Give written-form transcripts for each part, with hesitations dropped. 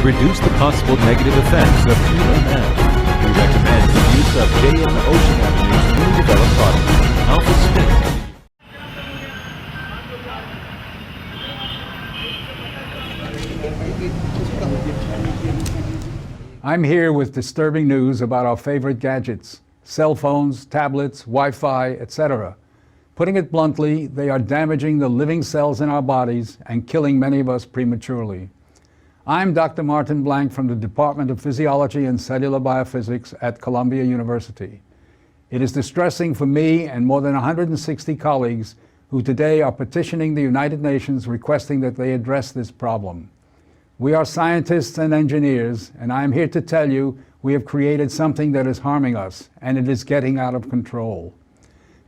To reduce the possible negative effects of EMF, we recommend the use of JMOA newly developed product, Alpha Spin. I'm here with disturbing news about our favorite gadgets, cell phones, tablets, Wi-Fi, etc. Putting it bluntly, they are damaging the living cells in our bodies and killing many of us prematurely. I'm Dr. Martin Blank from the Department of Physiology and Cellular Biophysics at Columbia University. It is distressing for me and more than 160 colleagues who today are petitioning the United Nations requesting that they address this problem. We are scientists and engineers, and I am here to tell you we have created something that is harming us, and it is getting out of control.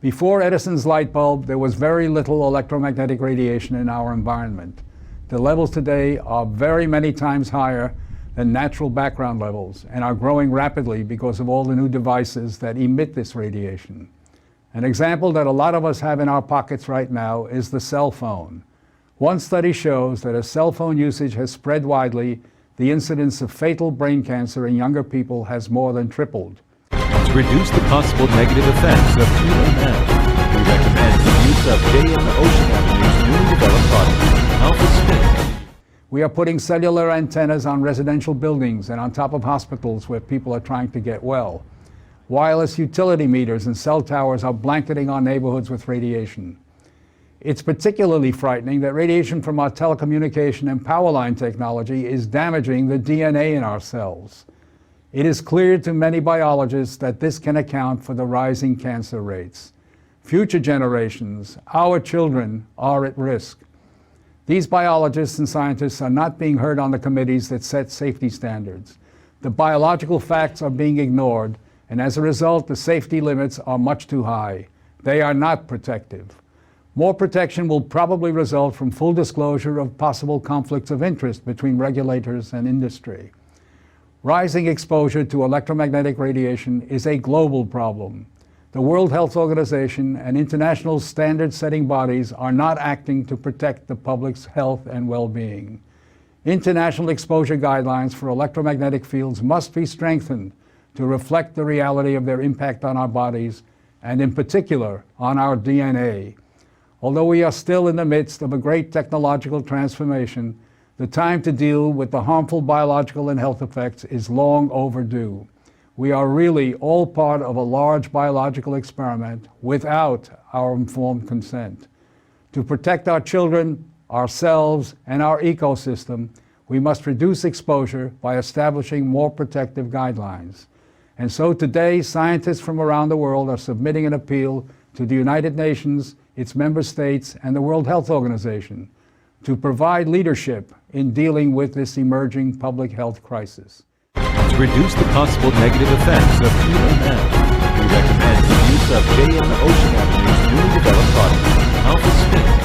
Before Edison's light bulb, there was very little electromagnetic radiation in our environment. The levels today are very many times higher than natural background levels and are growing rapidly because of all the new devices that emit this radiation. An example that a lot of us have in our pockets right now is the cell phone. One study shows that as cell phone usage has spread widely, the incidence of fatal brain cancer in younger people has more than tripled. To reduce the possible negative effects of EMF, we recommend the use of JMOA newly developed product, Alpha Spin. We are putting cellular antennas on residential buildings and on top of hospitals where people are trying to get well. Wireless utility meters and cell towers are blanketing our neighborhoods with radiation. It's particularly frightening that radiation from our telecommunication and power line technology is damaging the DNA in our cells. It is clear to many biologists that this can account for the rising cancer rates. Future generations, our children, are at risk. These biologists and scientists are not being heard on the committees that set safety standards. The biological facts are being ignored, and as a result, the safety limits are much too high. They are not protective. More protection will probably result from full disclosure of possible conflicts of interest between regulators and industry. Rising exposure to electromagnetic radiation is a global problem. The World Health Organization and international standard-setting bodies are not acting to protect the public's health and well-being. International exposure guidelines for electromagnetic fields must be strengthened to reflect the reality of their impact on our bodies and, in particular, on our DNA. Although we are still in the midst of a great technological transformation, the time to deal with the harmful biological and health effects is long overdue. We are really all part of a large biological experiment without our informed consent. To protect our children, ourselves, and our ecosystem, we must reduce exposure by establishing more protective guidelines. And so today, scientists from around the world are submitting an appeal to the United Nations, its member states, and the World Health Organization to provide leadership in dealing with this emerging public health crisis. To reduce the possible negative effects of EMF, we recommend the use of JMOA newly developed product, Alpha Spin.